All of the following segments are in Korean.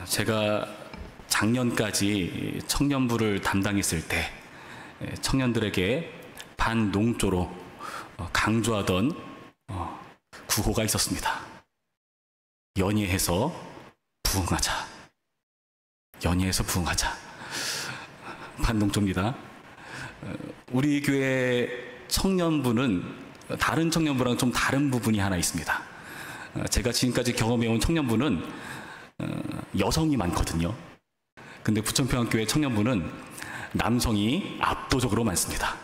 제가 작년까지 청년부를 담당했을 때 청년들에게 반농조로 강조하던 구호가 있었습니다. 연예해서 부흥하자. 연예해서 부흥하자. 반농조입니다. 우리 교회 청년부는 다른 청년부랑 좀 다른 부분이 하나 있습니다. 제가 지금까지 경험해온 청년부는 여성이 많거든요. 근데 부천평안교회 청년부는 남성이 압도적으로 많습니다.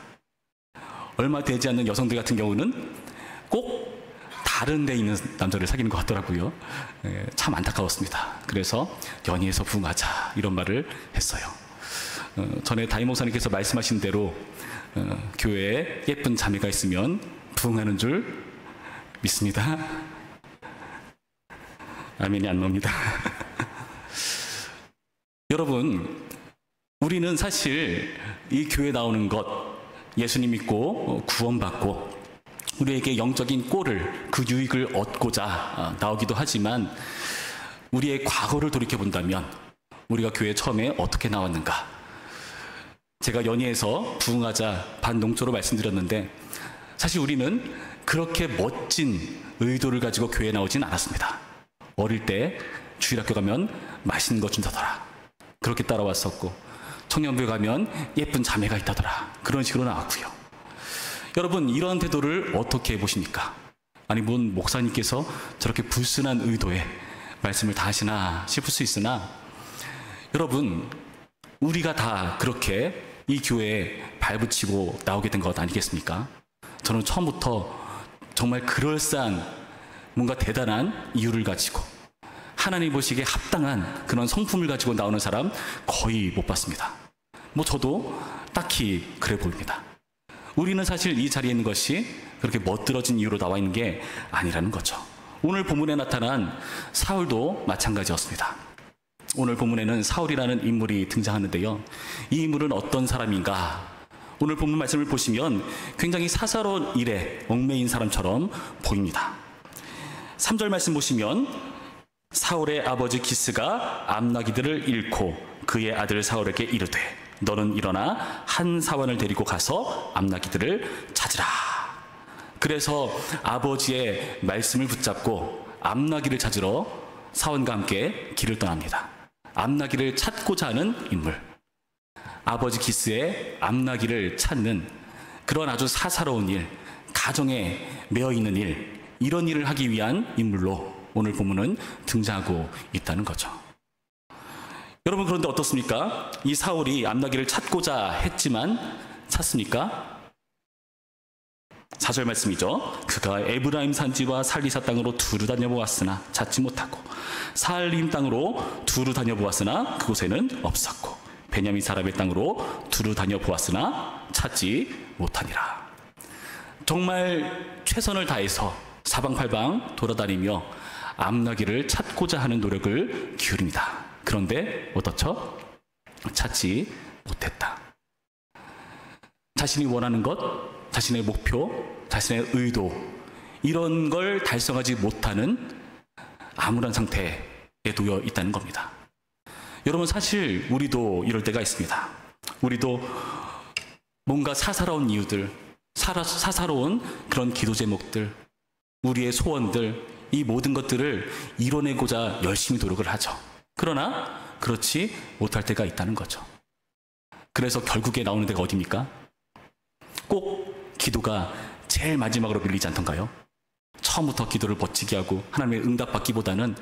얼마 되지 않는 여성들 같은 경우는 꼭 다른 데 있는 남자를 사귀는 것 같더라고요. 참 안타까웠습니다. 그래서 연희에서 부흥하자 이런 말을 했어요. 전에 담임 목사님께서 말씀하신 대로 교회에 예쁜 자매가 있으면 부흥하는 줄 믿습니다. 아멘이 안 나옵니다. 여러분, 우리는 사실 이 교회 나오는 것, 예수님 믿고 구원받고 우리에게 영적인 꼴을, 그 유익을 얻고자 나오기도 하지만 우리의 과거를 돌이켜본다면 우리가 교회 처음에 어떻게 나왔는가? 제가 연희에서 부흥하자 반농조로 말씀드렸는데 사실 우리는 그렇게 멋진 의도를 가지고 교회에 나오진 않았습니다. 어릴 때 주일학교 가면 맛있는 거 준다더라. 그렇게 따라왔었고 청년부에 가면 예쁜 자매가 있다더라. 그런 식으로 나왔고요. 여러분, 이런 태도를 어떻게 보십니까? 아니, 뭔 목사님께서 저렇게 불순한 의도에 말씀을 다 하시나 싶을 수 있으나 여러분, 우리가 다 그렇게 이 교회에 발붙이고 나오게 된 것 아니겠습니까? 저는 처음부터 정말 그럴싸한 뭔가 대단한 이유를 가지고 하나님 보시기에 합당한 그런 성품을 가지고 나오는 사람 거의 못 봤습니다. 저도 딱히 그래 보입니다. 우리는 사실 이 자리에 있는 것이 그렇게 멋들어진 이유로 나와 있는 게 아니라는 거죠. 오늘 본문에 나타난 사울도 마찬가지였습니다. 오늘 본문에는 사울이라는 인물이 등장하는데요. 이 인물은 어떤 사람인가? 오늘 본문 말씀을 보시면 굉장히 사사로운 일에 얽매인 사람처럼 보입니다. 3절 말씀 보시면 사울의 아버지 기스가 암나기들을 잃고 그의 아들 사울에게 이르되 너는 일어나 한 사원을 데리고 가서 암나기들을 찾으라. 그래서 아버지의 말씀을 붙잡고 암나기를 찾으러 사원과 함께 길을 떠납니다. 암나기를 찾고자 하는 인물, 아버지 기스의 암나기를 찾는 그런 아주 사사로운 일, 가정에 매여있는 일, 이런 일을 하기 위한 인물로 오늘 본문은 등장하고 있다는 거죠. 여러분, 그런데 어떻습니까? 이 사울이 암나기를 찾고자 했지만 찾습니까? 4절 말씀이죠. 그가 에브라임 산지와 살리사 땅으로 두루 다녀보았으나 찾지 못하고 살림 땅으로 두루 다녀보았으나 그곳에는 없었고 베냐민 사람의 땅으로 두루 다녀보았으나 찾지 못하니라. 정말 최선을 다해서 사방팔방 돌아다니며 암나기를 찾고자 하는 노력을 기울입니다. 그런데 어떻죠? 찾지 못했다. 자신이 원하는 것, 자신의 목표, 자신의 의도, 이런 걸 달성하지 못하는 암울한 상태에 놓여 있다는 겁니다. 여러분, 사실 우리도 이럴 때가 있습니다. 우리도 뭔가 사사로운 이유들, 사사로운 그런 기도 제목들, 우리의 소원들, 이 모든 것들을 이뤄내고자 열심히 노력을 하죠. 그러나 그렇지 못할 때가 있다는 거죠. 그래서 결국에 나오는 데가 어디입니까? 꼭 기도가 제일 마지막으로 밀리지 않던가요? 처음부터 기도를 멋지게 하고 하나님의 응답받기보다는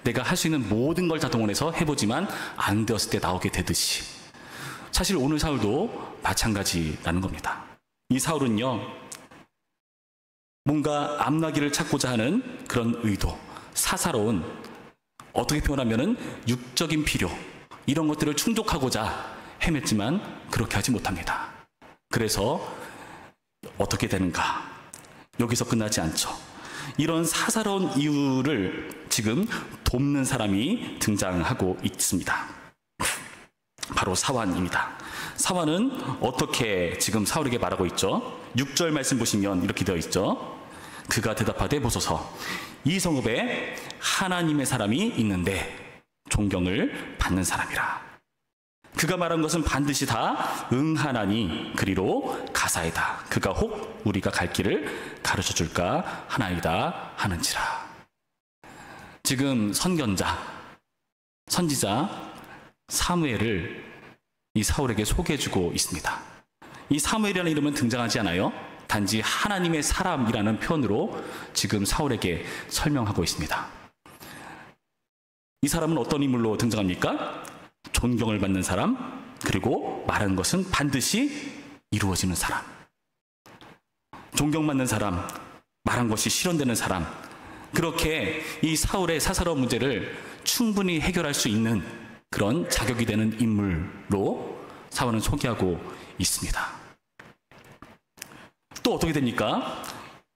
내가 할 수 있는 모든 걸 다 동원해서 해보지만 안 되었을 때 나오게 되듯이 사실 오늘 사울도 마찬가지라는 겁니다. 이 사울은요, 뭔가 암나기를 찾고자 하는 그런 의도, 사사로운, 어떻게 표현하면은 육적인 필요, 이런 것들을 충족하고자 헤맸지만 그렇게 하지 못합니다. 그래서 어떻게 되는가? 여기서 끝나지 않죠. 이런 사사로운 이유를 지금 돕는 사람이 등장하고 있습니다. 바로 사완입니다. 사완은 어떻게 지금 사울에게 말하고 있죠? 6절 말씀 보시면 이렇게 되어 있죠. 그가 대답하되 보소서, 이 성읍에 하나님의 사람이 있는데 존경을 받는 사람이라. 그가 말한 것은 반드시 다 응하나니 그리로 가사이다. 그가 혹 우리가 갈 길을 가르쳐 줄까 하나이다 하는지라. 지금 선지자 사무엘을 이 사울에게 소개해주고 있습니다. 이 사무엘이라는 이름은 등장하지 않아요. 단지 하나님의 사람이라는 표현으로 지금 사울에게 설명하고 있습니다. 이 사람은 어떤 인물로 등장합니까? 존경을 받는 사람, 그리고 말하는 것은 반드시 이루어지는 사람. 존경받는 사람, 말한 것이 실현되는 사람, 그렇게 이 사울의 사사로운 문제를 충분히 해결할 수 있는 그런 자격이 되는 인물로 사울은 소개하고 있습니다. 또 어떻게 됩니까?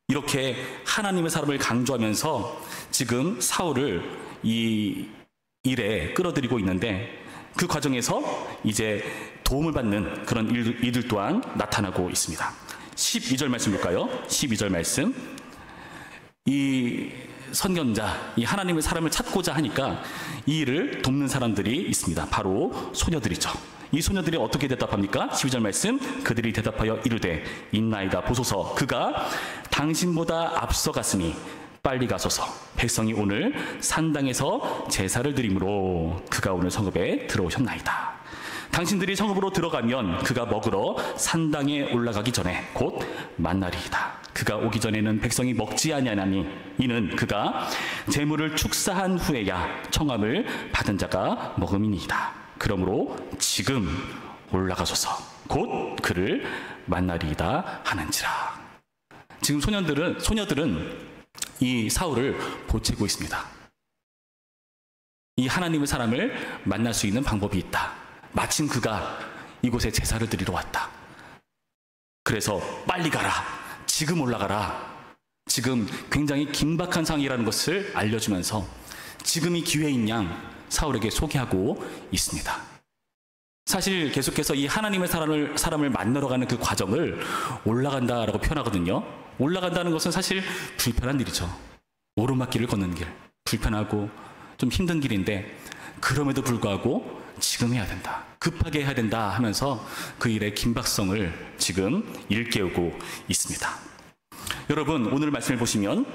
이렇게 하나님의 사람을 강조하면서 지금 사울을 이 일에 끌어들이고 있는데 그 과정에서 이제 도움을 받는 그런 이들 또한 나타나고 있습니다. 12절 말씀 볼까요? 12절 말씀. 이 선견자, 이 하나님의 사람을 찾고자 하니까 이 일을 돕는 사람들이 있습니다. 바로 소녀들이죠. 이 소녀들이 어떻게 대답합니까? 12절 말씀. 그들이 대답하여 이르되 있나이다 보소서. 그가 당신보다 앞서갔으니 빨리 가소서. 백성이 오늘 산당에서 제사를 드림으로 그가 오늘 성읍에 들어오셨나이다. 당신들이 성읍으로 들어가면 그가 먹으러 산당에 올라가기 전에 곧 만나리이다. 그가 오기 전에는 백성이 먹지 아니하나니 이는 그가 재물을 축사한 후에야 청함을 받은 자가 먹음이니이다. 그러므로 지금 올라가소서. 곧 그를 만나리이다 하는지라. 지금 소녀들은 이 사울을 보채고 있습니다. 이 하나님의 사람을 만날 수 있는 방법이 있다. 마침 그가 이곳에 제사를 드리러 왔다. 그래서 빨리 가라. 지금 올라가라. 지금 굉장히 긴박한 상황이라는 것을 알려주면서 지금이 기회인 양 사울에게 소개하고 있습니다. 사실 계속해서 이 하나님의 사람을 만나러 가는 그 과정을 올라간다라고 표현하거든요. 올라간다는 것은 사실 불편한 일이죠. 오르막길을 걷는 길, 불편하고 좀 힘든 길인데 그럼에도 불구하고 지금 해야 된다, 급하게 해야 된다 하면서 그 일의 긴박성을 지금 일깨우고 있습니다. 여러분, 오늘 말씀을 보시면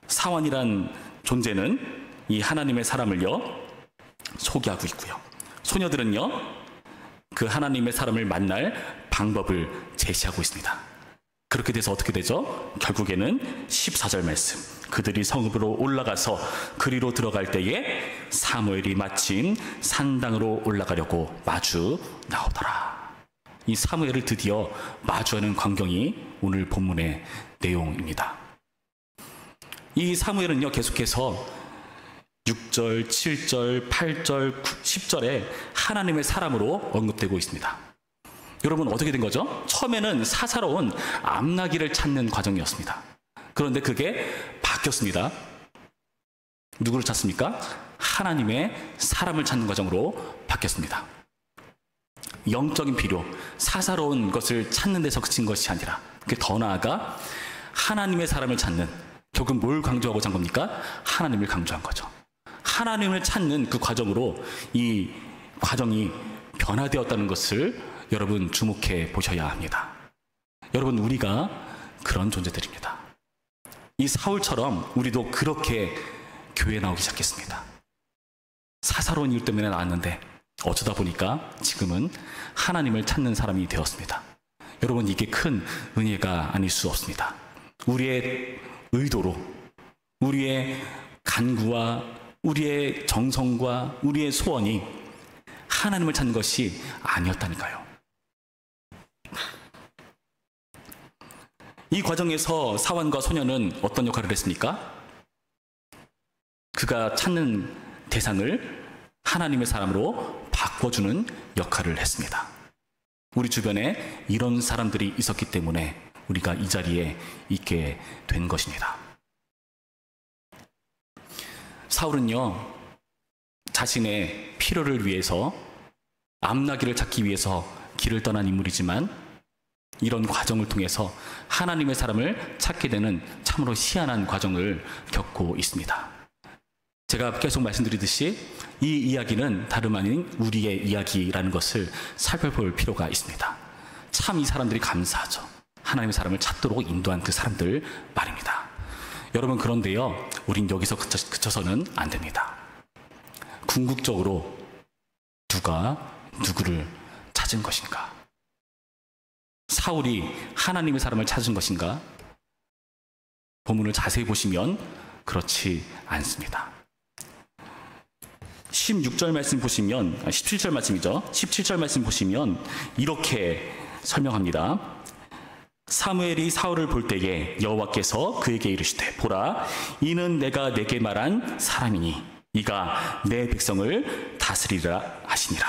사원이란 존재는 이 하나님의 사람을요 소개하고 있고요, 소녀들은요 그 하나님의 사람을 만날 방법을 제시하고 있습니다. 그렇게 돼서 어떻게 되죠? 결국에는 14절 말씀. 그들이 성읍으로 올라가서 그리로 들어갈 때에 사무엘이 마침 산당으로 올라가려고 마주 나오더라. 이 사무엘을 드디어 마주하는 광경이 오늘 본문의 내용입니다. 이 사무엘은요 계속해서 6절, 7절, 8절, 10절에 하나님의 사람으로 언급되고 있습니다. 여러분, 어떻게 된 거죠? 처음에는 사사로운 암나기를 찾는 과정이었습니다. 그런데 그게 바뀌었습니다. 누구를 찾습니까? 하나님의 사람을 찾는 과정으로 바뀌었습니다. 영적인 필요, 사사로운 것을 찾는 데서 그친 것이 아니라 그게 더 나아가 하나님의 사람을 찾는, 결국 뭘 강조하고자 한 겁니까? 하나님을 강조한 거죠. 하나님을 찾는 그 과정으로 이 과정이 변화되었다는 것을 여러분 주목해 보셔야 합니다. 여러분, 우리가 그런 존재들입니다. 이 사울처럼 우리도 그렇게 교회에 나오기 시작했습니다. 사사로운 일 때문에 나왔는데 어쩌다 보니까 지금은 하나님을 찾는 사람이 되었습니다. 여러분, 이게 큰 은혜가 아닐 수 없습니다. 우리의 의도로, 우리의 간구와 우리의 정성과 우리의 소원이 하나님을 찾는 것이 아니었다니까요. 이 과정에서 사원과 소녀는 어떤 역할을 했습니까? 그가 찾는 대상을 하나님의 사람으로 바꿔주는 역할을 했습니다. 우리 주변에 이런 사람들이 있었기 때문에 우리가 이 자리에 있게 된 것입니다. 사울은요, 자신의 필요를 위해서 암나기를 찾기 위해서 길을 떠난 인물이지만 이런 과정을 통해서 하나님의 사람을 찾게 되는 참으로 희한한 과정을 겪고 있습니다. 제가 계속 말씀드리듯이 이 이야기는 다름 아닌 우리의 이야기라는 것을 살펴볼 필요가 있습니다. 참 이 사람들이 감사하죠. 하나님의 사람을 찾도록 인도한 그 사람들 말입니다. 여러분, 그런데요, 우린 여기서 그쳐서는 안 됩니다. 궁극적으로 누가 누구를 찾은 것인가? 사울이 하나님의 사람을 찾은 것인가? 본문을 자세히 보시면 그렇지 않습니다. 16절 말씀 보시면, 17절 말씀이죠. 17절 말씀 보시면 이렇게 설명합니다. 사무엘이 사울을 볼 때에 여호와께서 그에게 이르시되, 보라, 이는 내가 내게 말한 사람이니 이가 내 백성을 다스리라 하시니라.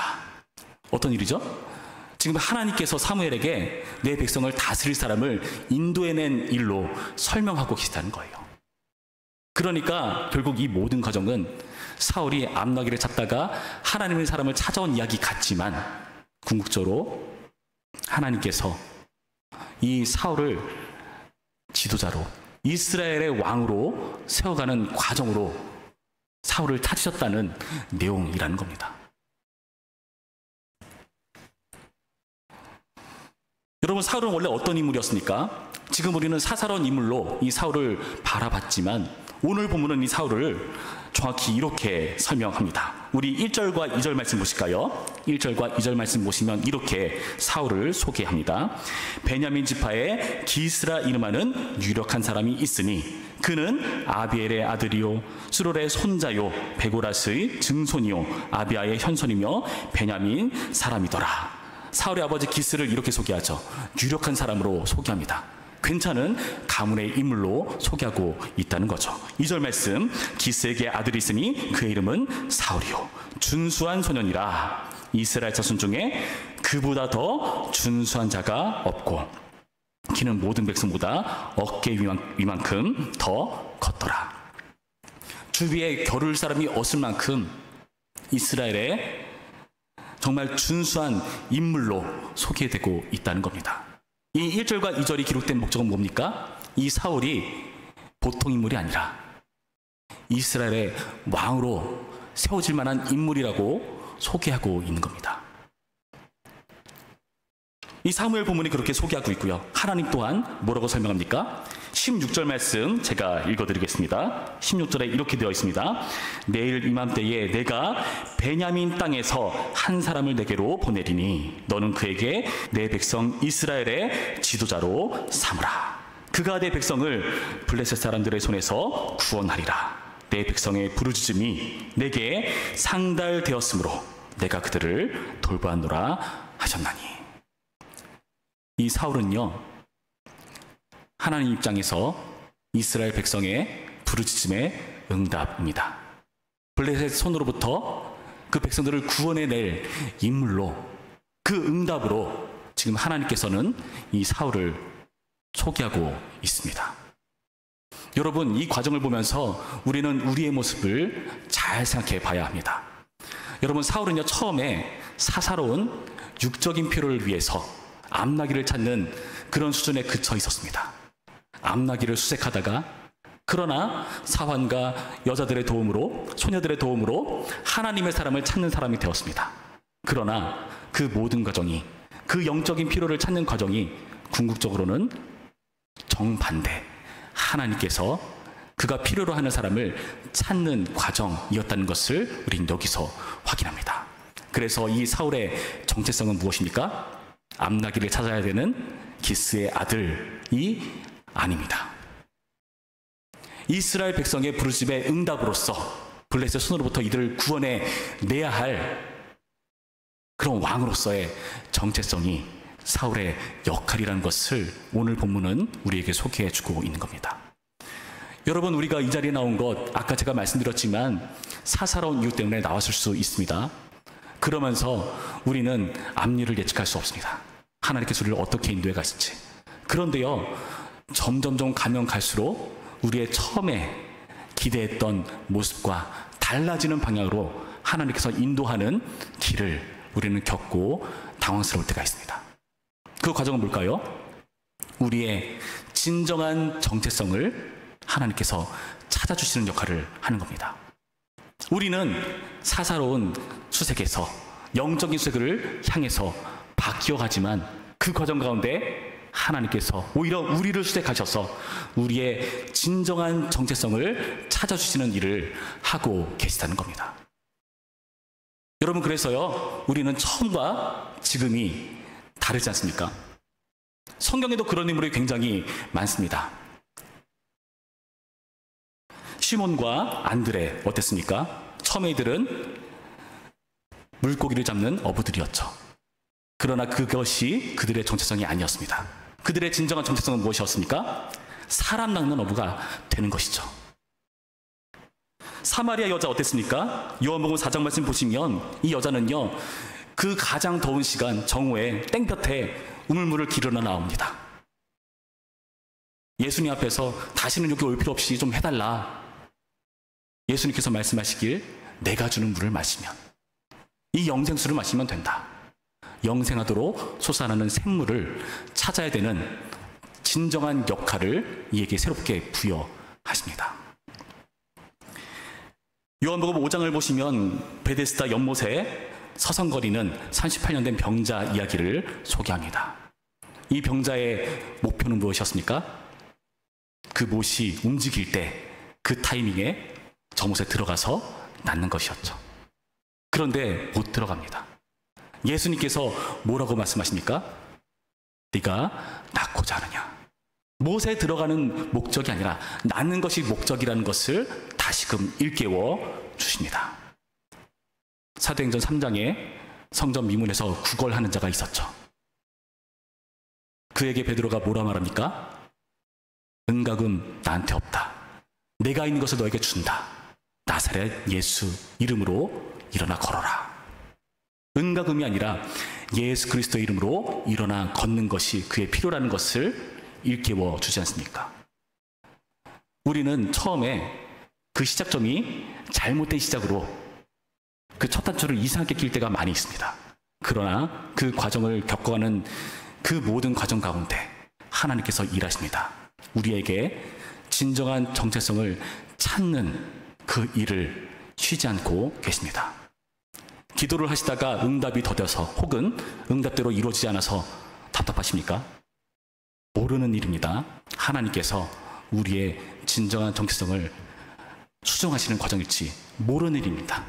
어떤 일이죠? 지금 하나님께서 사무엘에게 내 백성을 다스릴 사람을 인도해낸 일로 설명하고 계시다는 거예요. 그러니까 결국 이 모든 과정은 사울이 암나기를 찾다가 하나님의 사람을 찾아온 이야기 같지만, 궁극적으로 하나님께서 이 사울을 지도자로, 이스라엘의 왕으로 세워가는 과정으로 사울을 찾으셨다는 내용이라는 겁니다. 여러분, 사울은 원래 어떤 인물이었습니까? 지금 우리는 사사로운 인물로 이 사울을 바라봤지만, 오늘 본문은 이 사울을 정확히 이렇게 설명합니다. 우리 1절과 2절 말씀 보실까요? 1절과 2절 말씀 보시면 이렇게 사울을 소개합니다. 베냐민 지파에 기스라 이름하는 유력한 사람이 있으니 그는 아비엘의 아들이요 수롤의 손자요 베고라스의 증손이요 아비아의 현손이며 베냐민 사람이더라. 사울의 아버지 기스를 이렇게 소개하죠. 유력한 사람으로 소개합니다. 괜찮은 가문의 인물로 소개하고 있다는 거죠. 2절 말씀, 기스에게 아들이 있으니 그의 이름은 사울이요 준수한 소년이라. 이스라엘 자손 중에 그보다 더 준수한 자가 없고 그는 모든 백성보다 어깨 위만큼 더 컸더라. 주위에 겨룰 사람이 없을 만큼 이스라엘의 정말 준수한 인물로 소개되고 있다는 겁니다. 이 1절과 2절이 기록된 목적은 뭡니까? 이 사울이 보통 인물이 아니라 이스라엘의 왕으로 세워질 만한 인물이라고 소개하고 있는 겁니다. 이 사무엘 본문이 그렇게 소개하고 있고요. 하나님 또한 뭐라고 설명합니까? 16절 말씀 제가 읽어드리겠습니다. 16절에 이렇게 되어 있습니다. 내일 이맘때에 내가 베냐민 땅에서 한 사람을 내게로 보내리니 너는 그에게 내 백성 이스라엘의 지도자로 삼으라. 그가 내 백성을 블레셋 사람들의 손에서 구원하리라. 내 백성의 부르짖음이 내게 상달되었으므로 내가 그들을 돌보았노라 하셨나니. 이 사울은요, 하나님 입장에서 이스라엘 백성의 부르짖음의 응답입니다. 블레셋 손으로부터 그 백성들을 구원해낼 인물로, 그 응답으로 지금 하나님께서는 이 사울을 소개하고 있습니다. 여러분, 이 과정을 보면서 우리는 우리의 모습을 잘 생각해 봐야 합니다. 여러분, 사울은요, 처음에 사사로운 육적인 필요를 위해서 암나기를 찾는 그런 수준에 그쳐 있었습니다. 암나기를 수색하다가, 그러나 사환과 여자들의 도움으로, 소녀들의 도움으로 하나님의 사람을 찾는 사람이 되었습니다. 그러나 그 모든 과정이, 그 영적인 필요를 찾는 과정이 궁극적으로는 정반대, 하나님께서 그가 필요로 하는 사람을 찾는 과정이었다는 것을 우린 여기서 확인합니다. 그래서 이 사울의 정체성은 무엇입니까? 암나기를 찾아야 되는 기스의 아들이 아닙니다. 이스라엘 백성의 부르짖음의 응답으로서 블레셋 손으로부터 이들을 구원해 내야 할 그런 왕으로서의 정체성이 사울의 역할이라는 것을 오늘 본문은 우리에게 소개해 주고 있는 겁니다. 여러분, 우리가 이 자리에 나온 것, 아까 제가 말씀드렸지만 사사로운 이유 때문에 나왔을 수 있습니다. 그러면서 우리는 앞일을 예측할 수 없습니다. 하나님께서 우리를 어떻게 인도해 가실지. 그런데요, 점점점 가면 갈수록 우리의 처음에 기대했던 모습과 달라지는 방향으로 하나님께서 인도하는 길을 우리는 겪고 당황스러울 때가 있습니다. 그 과정은 뭘까요? 우리의 진정한 정체성을 하나님께서 찾아주시는 역할을 하는 겁니다. 우리는 사사로운 수색에서 영적인 수색을 향해서 바뀌어가지만 그 과정 가운데 하나님께서 오히려 우리를 수색하셔서 우리의 진정한 정체성을 찾아주시는 일을 하고 계시다는 겁니다. 여러분, 그래서요, 우리는 처음과 지금이 다르지 않습니까? 성경에도 그런 인물이 굉장히 많습니다. 시몬과 안드레 어땠습니까? 처음에 이들은 물고기를 잡는 어부들이었죠. 그러나 그것이 그들의 정체성이 아니었습니다. 그들의 진정한 정체성은 무엇이었습니까? 사람 낚는 어부가 되는 것이죠. 사마리아 여자 어땠습니까? 요한복음 4장 말씀 보시면 이 여자는요, 그 가장 더운 시간 정오에 땡볕에 우물물을 기르러 나옵니다. 예수님 앞에서 다시는 여기 올 필요 없이 좀 해달라. 예수님께서 말씀하시길, 내가 주는 물을 마시면, 이 영생수를 마시면 된다. 영생하도록 솟아나는 샘물을 찾아야 되는 진정한 역할을 이에게 새롭게 부여하십니다. 요한복음 5장을 보시면 베데스다 연못에 서성거리는 38년 된 병자 이야기를 소개합니다. 이 병자의 목표는 무엇이었습니까? 그 못이 움직일 때 그 타이밍에 저 못에 들어가서 낫는 것이었죠. 그런데 못 들어갑니다. 예수님께서 뭐라고 말씀하십니까? 네가 낳고자 하느냐? 못에 들어가는 목적이 아니라 낳는 것이 목적이라는 것을 다시금 일깨워 주십니다. 사도행전 3장에 성전 미문에서 구걸하는 자가 있었죠. 그에게 베드로가 뭐라 말합니까? 은과금 나한테 없다. 내가 있는 것을 너에게 준다. 나사렛 예수 이름으로 일어나 걸어라. 은과금이 아니라 예수 그리스도의 이름으로 일어나 걷는 것이 그의 필요라는 것을 일깨워 주지 않습니까? 우리는 처음에 그 시작점이 잘못된 시작으로 그 첫 단추를 이상하게 낄 때가 많이 있습니다. 그러나 그 과정을 겪어가는 그 모든 과정 가운데 하나님께서 일하십니다. 우리에게 진정한 정체성을 찾는 그 일을 쉬지 않고 계십니다. 기도를 하시다가 응답이 더뎌서 혹은 응답대로 이루어지지 않아서 답답하십니까? 모르는 일입니다. 하나님께서 우리의 진정한 정체성을 수정하시는 과정일지 모르는 일입니다.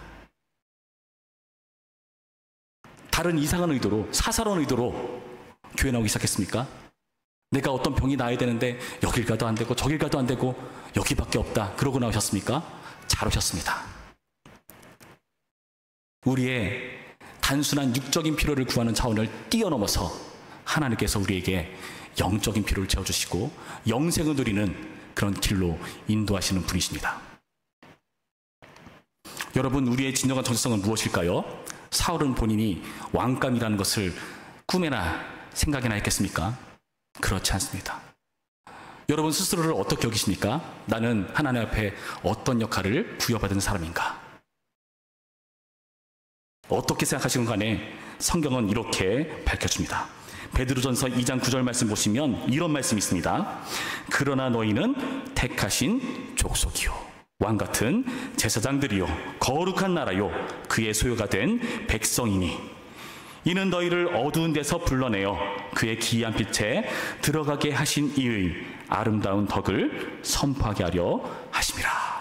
다른 이상한 의도로, 사사로운 의도로 교회 나오기 시작했습니까? 내가 어떤 병이 나아야 되는데 여길 가도 안 되고 저길 가도 안 되고 여기밖에 없다. 그러고 나오셨습니까? 잘 오셨습니다. 우리의 단순한 육적인 필요를 구하는 차원을 뛰어넘어서 하나님께서 우리에게 영적인 필요를 채워주시고 영생을 누리는 그런 길로 인도하시는 분이십니다. 여러분, 우리의 진정한 정체성은 무엇일까요? 사울은 본인이 왕감이라는 것을 꿈에나 생각이나 했겠습니까? 그렇지 않습니다. 여러분 스스로를 어떻게 여기십니까? 나는 하나님 앞에 어떤 역할을 부여받은 사람인가? 어떻게 생각하시는 간에 성경은 이렇게 밝혀줍니다. 베드로전서 2장 9절 말씀 보시면 이런 말씀이 있습니다. 그러나 너희는 택하신 족속이요 왕같은 제사장들이요 거룩한 나라요 그의 소유가 된 백성이니 이는 너희를 어두운 데서 불러내어 그의 기이한 빛에 들어가게 하신 이의 아름다운 덕을 선포하게 하려 하심이라.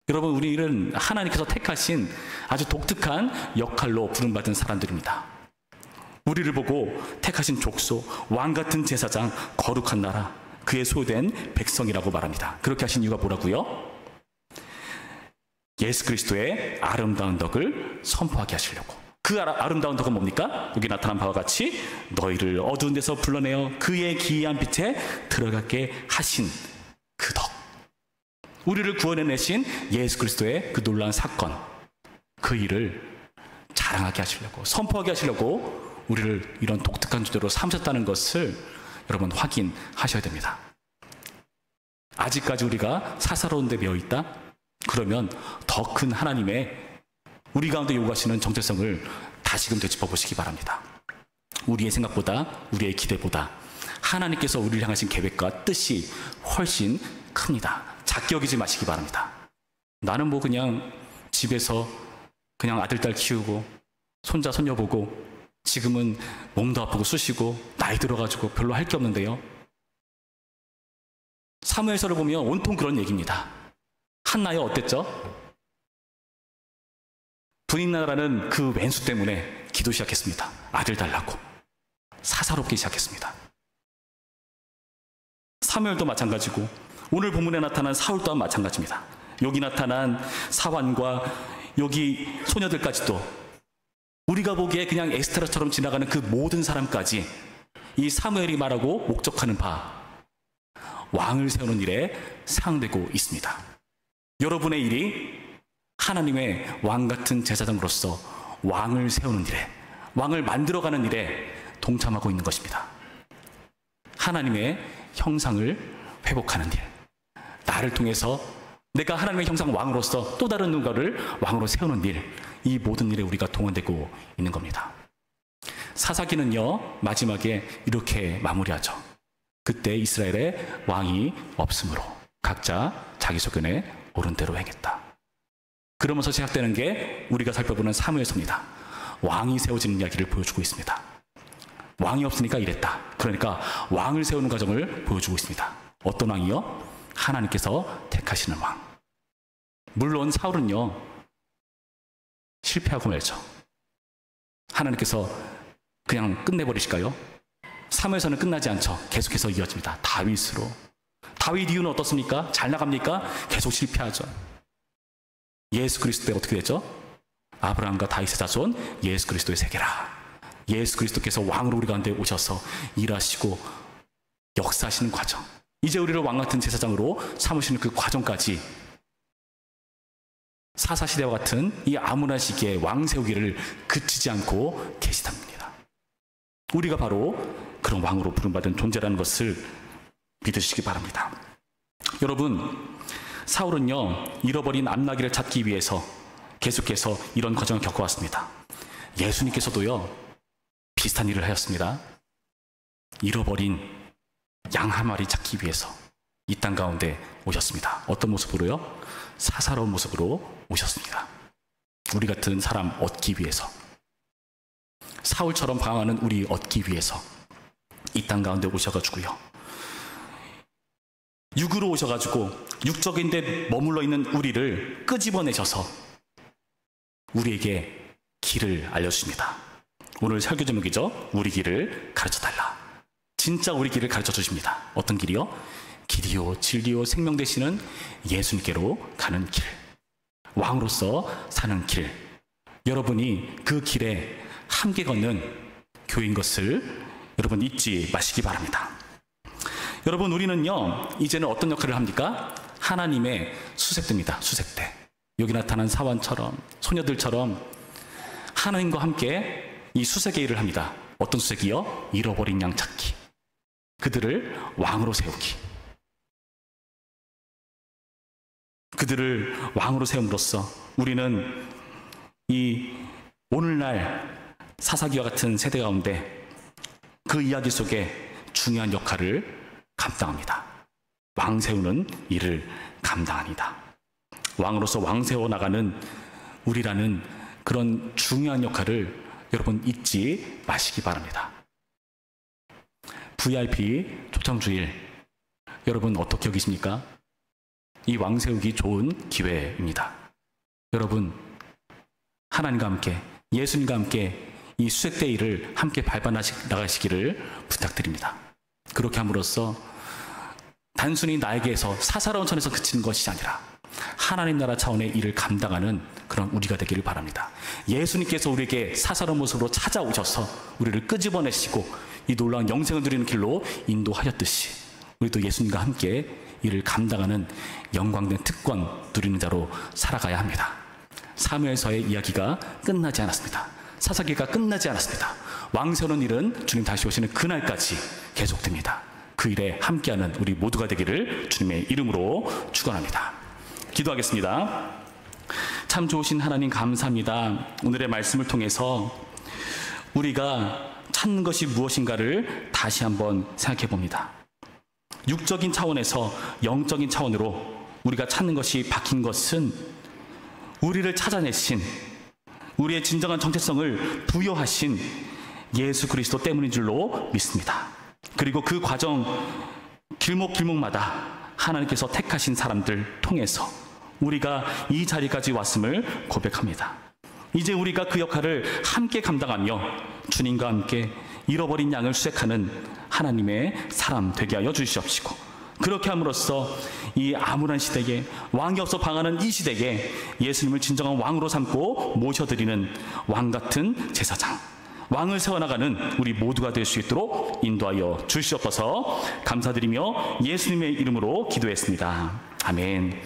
여러분, 우리는 하나님께서 택하신 아주 독특한 역할로 부름받은 사람들입니다. 우리를 보고 택하신 족속, 왕같은 제사장, 거룩한 나라, 그의 소유된 백성이라고 말합니다. 그렇게 하신 이유가 뭐라고요? 예수 그리스도의 아름다운 덕을 선포하게 하시려고. 그 아름다운 덕은 뭡니까? 여기 나타난 바와 같이 너희를 어두운 데서 불러내어 그의 기이한 빛에 들어가게 하신 그 덕. 우리를 구원해내신 예수 그리스도의 그 놀라운 사건, 그 일을 자랑하게 하시려고, 선포하게 하시려고 우리를 이런 독특한 존재로 삼으셨다는 것을 여러분 확인하셔야 됩니다. 아직까지 우리가 사사로운 데 매여 있다? 그러면 더 큰 하나님의 우리 가운데 요구하시는 정체성을 다시금 되짚어 보시기 바랍니다. 우리의 생각보다, 우리의 기대보다 하나님께서 우리를 향하신 계획과 뜻이 훨씬 큽니다. 작게 여기지 마시기 바랍니다. 나는 뭐 그냥 집에서 그냥 아들, 딸 키우고 손자, 손녀 보고 지금은 몸도 아프고 쑤시고 나이 들어가지고 별로 할 게 없는데요. 사무엘서를 보면 온통 그런 얘기입니다. 한나요 어땠죠? 분인나라는 그 왼수 때문에 기도 시작했습니다. 아들 달라고. 사사롭게 시작했습니다. 사무엘도 마찬가지고 오늘 본문에 나타난 사울 또한 마찬가지입니다. 여기 나타난 사환과 여기 소녀들까지도 우리가 보기에 그냥 에스테라처럼 지나가는 그 모든 사람까지 이 사무엘이 말하고 목적하는 바 왕을 세우는 일에 사용되고 있습니다. 여러분의 일이 하나님의 왕 같은 제사장으로서 왕을 세우는 일에, 왕을 만들어가는 일에 동참하고 있는 것입니다. 하나님의 형상을 회복하는 일, 나를 통해서 내가 하나님의 형상 왕으로서 또 다른 누군가를 왕으로 세우는 일, 이 모든 일에 우리가 동원되고 있는 겁니다. 사사기는요, 마지막에 이렇게 마무리하죠. 그때 이스라엘의 왕이 없으므로 각자 자기 소견에 옳은 대로 행했다. 그러면서 시작되는 게 우리가 살펴보는 사무엘서입니다. 왕이 세워지는 이야기를 보여주고 있습니다. 왕이 없으니까 이랬다. 그러니까 왕을 세우는 과정을 보여주고 있습니다. 어떤 왕이요? 하나님께서 택하시는 왕. 물론 사울은요, 실패하고 말죠. 하나님께서 그냥 끝내버리실까요? 사무엘서는 끝나지 않죠. 계속해서 이어집니다. 다윗으로. 다윗 이유는 어떻습니까? 잘 나갑니까? 계속 실패하죠. 예수 그리스도 때 어떻게 되죠? 아브라함과 다윗의 자손 예수 그리스도의 세계라. 예수 그리스도께서 왕으로 우리 가운데 오셔서 일하시고 역사하시는 과정. 이제 우리를 왕 같은 제사장으로 삼으시는 그 과정까지 사사시대와 같은 이 암울한 시기에 왕 세우기를 그치지 않고 계시답니다. 우리가 바로 그런 왕으로 부름받은 존재라는 것을 믿으시기 바랍니다. 여러분, 사울은요, 잃어버린 암나귀를 찾기 위해서 계속해서 이런 과정을 겪어왔습니다. 예수님께서도요, 비슷한 일을 하였습니다. 잃어버린 양 한 마리 찾기 위해서 이 땅 가운데 오셨습니다. 어떤 모습으로요? 사사로운 모습으로 오셨습니다. 우리 같은 사람 얻기 위해서, 사울처럼 방황하는 우리 얻기 위해서 이 땅 가운데 오셔가지고요, 육으로 오셔가지고 육적인 데 머물러 있는 우리를 끄집어내셔서 우리에게 길을 알려주십니다. 오늘 설교 제목이죠. 우리 길을 가르쳐달라. 진짜 우리 길을 가르쳐 주십니다. 어떤 길이요? 길이요 진리요 생명 되시는 예수님께로 가는 길, 왕으로서 사는 길. 여러분이 그 길에 함께 걷는 교회인 것을 여러분 잊지 마시기 바랍니다. 여러분, 우리는요, 이제는 어떤 역할을 합니까? 하나님의 수색대입니다. 수색대. 여기 나타난 사환처럼, 소녀들처럼 하나님과 함께 이 수색의 일을 합니다. 어떤 수색이요? 잃어버린 양 찾기. 그들을 왕으로 세우기. 그들을 왕으로 세움으로써 우리는 이 오늘날 사사기와 같은 세대 가운데 그 이야기 속에 중요한 역할을 감당합니다. 왕 세우는 일을 감당합니다. 왕으로서 왕 세워 나가는 우리라는 그런 중요한 역할을 여러분 잊지 마시기 바랍니다. VIP 초청주일, 여러분 어떻게 여기십니까? 이 왕 세우기 좋은 기회입니다. 여러분, 하나님과 함께, 예수님과 함께 이 수색대 일을 함께 밟아 나가시기를 부탁드립니다. 그렇게 함으로써 단순히 나에게서 사사로운 선에서 그치는 것이 아니라 하나님 나라 차원의 일을 감당하는 그런 우리가 되기를 바랍니다. 예수님께서 우리에게 사사로운 모습으로 찾아오셔서 우리를 끄집어내시고 이 놀라운 영생을 누리는 길로 인도하셨듯이 우리도 예수님과 함께 이를 감당하는 영광된 특권 누리는 자로 살아가야 합니다. 사무엘서의 이야기가 끝나지 않았습니다. 사사기가 끝나지 않았습니다. 왕 세우는 일은 주님 다시 오시는 그날까지 계속됩니다. 그 일에 함께하는 우리 모두가 되기를 주님의 이름으로 축원합니다. 기도하겠습니다. 참 좋으신 하나님 감사합니다. 오늘의 말씀을 통해서 우리가 찾는 것이 무엇인가를 다시 한번 생각해 봅니다. 육적인 차원에서 영적인 차원으로 우리가 찾는 것이 바뀐 것은 우리를 찾아내신, 우리의 진정한 정체성을 부여하신 예수 그리스도 때문인 줄로 믿습니다. 그리고 그 과정 길목길목마다 하나님께서 택하신 사람들 통해서 우리가 이 자리까지 왔음을 고백합니다. 이제 우리가 그 역할을 함께 감당하며 주님과 함께 잃어버린 양을 수색하는 하나님의 사람 되게 하여 주시옵시고, 그렇게 함으로써 이 암울한 시대에, 왕이 없어 방하는 이 시대에 예수님을 진정한 왕으로 삼고 모셔드리는 왕같은 제사장, 왕을 세워나가는 우리 모두가 될 수 있도록 인도하여 주시옵소서. 감사드리며 예수님의 이름으로 기도했습니다. 아멘.